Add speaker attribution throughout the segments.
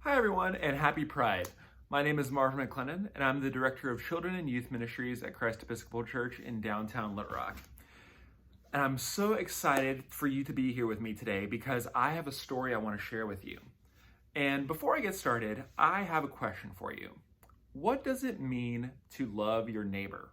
Speaker 1: Hi everyone, and happy Pride. My name is Marvin McLennan, and I'm the Director of Children and Youth Ministries at Christ Episcopal Church in downtown Little Rock. And I'm so excited for you to be here with me today because I have a story I want to share with you. And before I get started, I have a question for you. What does it mean to love your neighbor?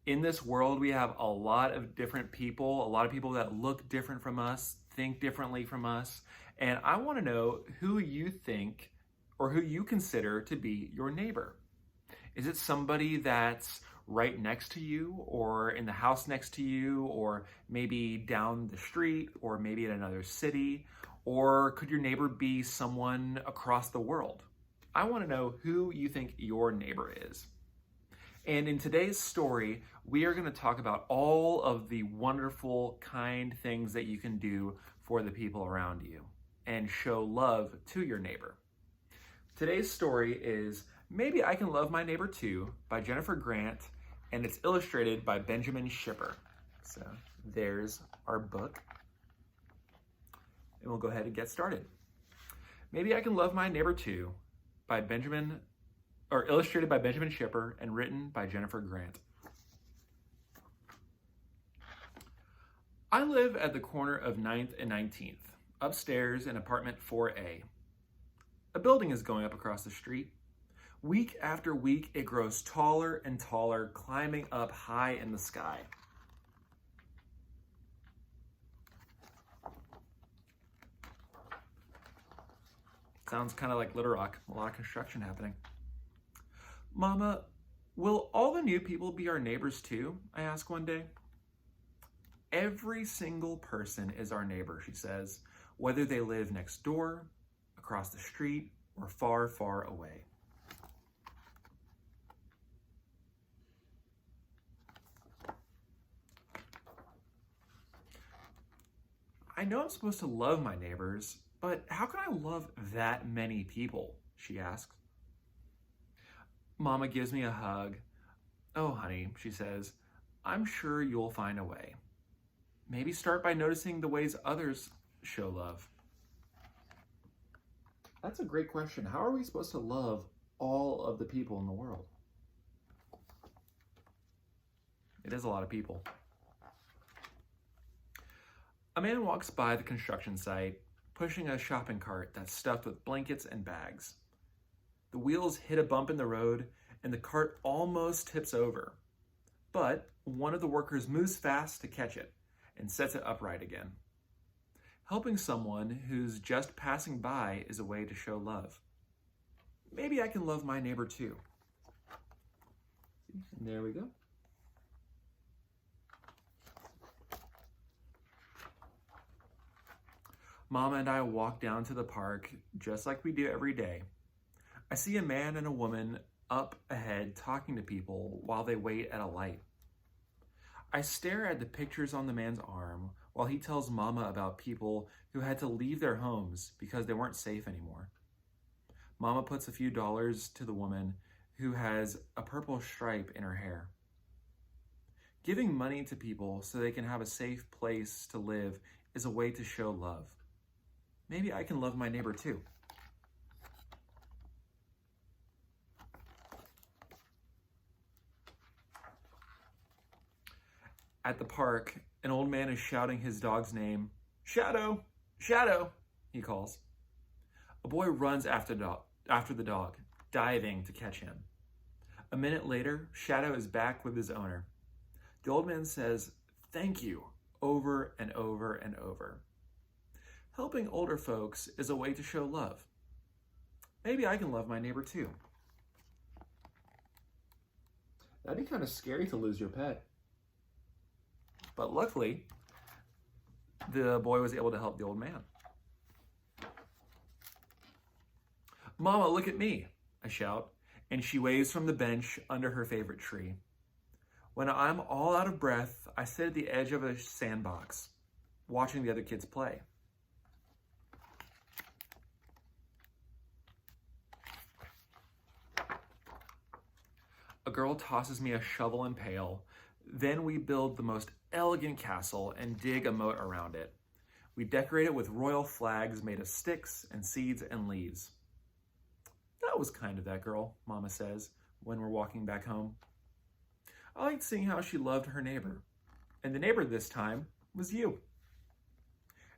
Speaker 1: In this world, we have a lot of different people, a lot of people that look different from us, think differently from us, and I want to know who you think or who you consider to be your neighbor. Is it somebody that's right next to you or in the house next to you or maybe down the street or maybe in another city? Or could your neighbor be someone across the world? I want to know who you think your neighbor is. And in today's story, we are going to talk about all of the wonderful, kind things that you can do for the people around you and show love to your neighbor. Today's story is Maybe I Can Love My Neighbor Too by Jennifer Grant, and it's illustrated by Benjamin Schipper. So there's our book. And we'll go ahead and get started. Maybe I Can Love My Neighbor Too by illustrated by Benjamin Schipper and written by Jennifer Grant. I live at the corner of 9th and 19th, upstairs in apartment 4A. A building is going up across the street. Week after week, it grows taller and taller, climbing up high in the sky. Sounds kind of like Little Rock, a lot of construction happening. Mama, will all the new people be our neighbors too? I ask one day. Every single person is our neighbor, she says, whether they live next door, across the street, or far, far away. I know I'm supposed to love my neighbors, but how can I love that many people? She asks. Mama gives me a hug. Oh, honey, she says, I'm sure you'll find a way. Maybe start by noticing the ways others show love. That's a great question. How are we supposed to love all of the people in the world? It is a lot of people. A man walks by the construction site, pushing a shopping cart that's stuffed with blankets and bags. The wheels hit a bump in the road, and the cart almost tips over. But one of the workers moves fast to catch it and sets it upright again. Helping someone who's just passing by is a way to show love. Maybe I can love my neighbor too. And there we go. Mama and I walk down to the park just like we do every day. I see a man and a woman up ahead talking to people while they wait at a light. I stare at the pictures on the man's arm while he tells Mama about people who had to leave their homes because they weren't safe anymore. Mama puts a few dollars to the woman who has a purple stripe in her hair. Giving money to people so they can have a safe place to live is a way to show love. Maybe I can love my neighbor too. At the park, an old man is shouting his dog's name. Shadow! Shadow! He calls. A boy runs after the dog, diving to catch him. A minute later, Shadow is back with his owner. The old man says, "Thank you," over and over and over. Helping older folks is a way to show love. Maybe I can love my neighbor too. That'd be kind of scary to lose your pet. But luckily, the boy was able to help the old man. Mama, look at me, I shout, and she waves from the bench under her favorite tree. When I'm all out of breath, I sit at the edge of a sandbox, watching the other kids play. A girl tosses me a shovel and pail. Then we build the most elegant castle and dig a moat around it. We decorate it with royal flags made of sticks and seeds and leaves. That was kind of that girl, Mama says when we're walking back home. I liked seeing how she loved her neighbor. And the neighbor this time was you.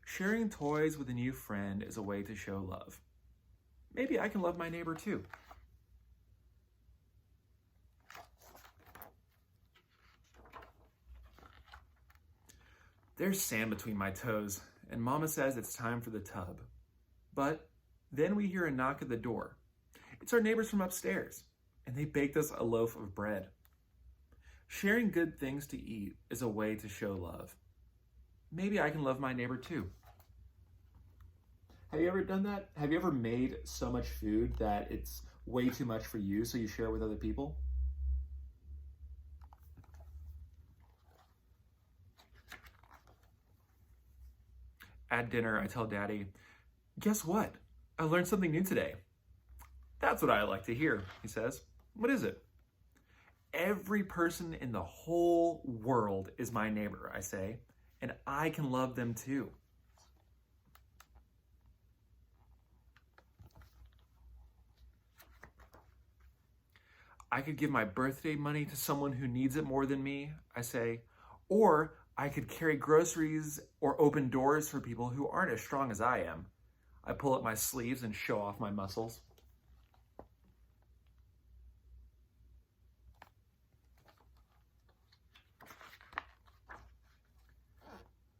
Speaker 1: Sharing toys with a new friend is a way to show love. Maybe I can love my neighbor too. There's sand between my toes, and Mama says it's time for the tub. But then we hear a knock at the door. It's our neighbors from upstairs, and they baked us a loaf of bread. Sharing good things to eat is a way to show love. Maybe I can love my neighbor too. Have you ever done that? Have you ever made so much food that it's way too much for you, so you share it with other people? At dinner, I tell Daddy, "Guess what? I learned something new today." "That's what I like to hear," he says. "What is it?" "Every person in the whole world is my neighbor," I say, "and I can love them too." "I could give my birthday money to someone who needs it more than me," I say, "or I could carry groceries or open doors for people who aren't as strong as I am." I pull up my sleeves and show off my muscles.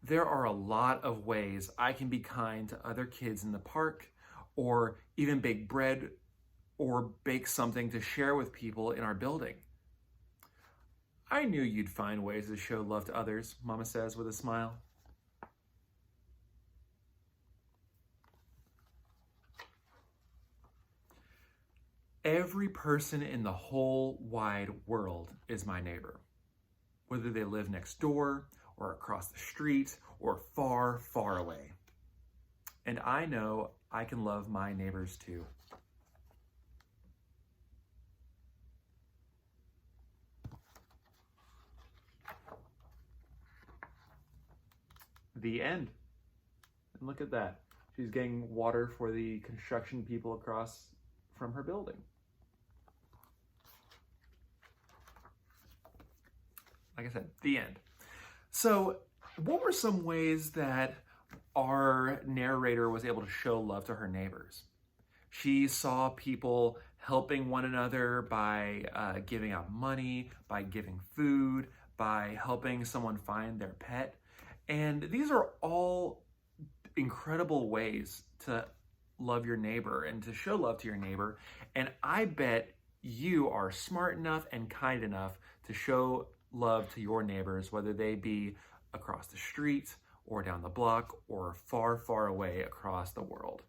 Speaker 1: There are a lot of ways I can be kind to other kids in the park, or even bake bread or bake something to share with people in our building. "I knew you'd find ways to show love to others," Mama says with a smile. Every person in the whole wide world is my neighbor, whether they live next door or across the street or far, far away. And I know I can love my neighbors too. The end. And look at that. She's getting water for the construction people across from her building. Like I said, the end. So, what were some ways that our narrator was able to show love to her neighbors? She saw people helping one another by giving out money, by giving food, by helping someone find their pet. And these are all incredible ways to love your neighbor and to show love to your neighbor. And I bet you are smart enough and kind enough to show love to your neighbors, whether they be across the street or down the block or far, far away across the world.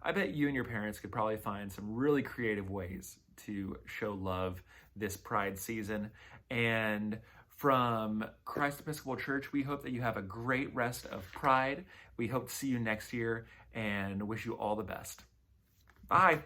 Speaker 1: I bet you and your parents could probably find some really creative ways to show love this Pride season. And from Christ Episcopal Church, we hope that you have a great rest of Pride. We hope to see you next year and wish you all the best. Bye.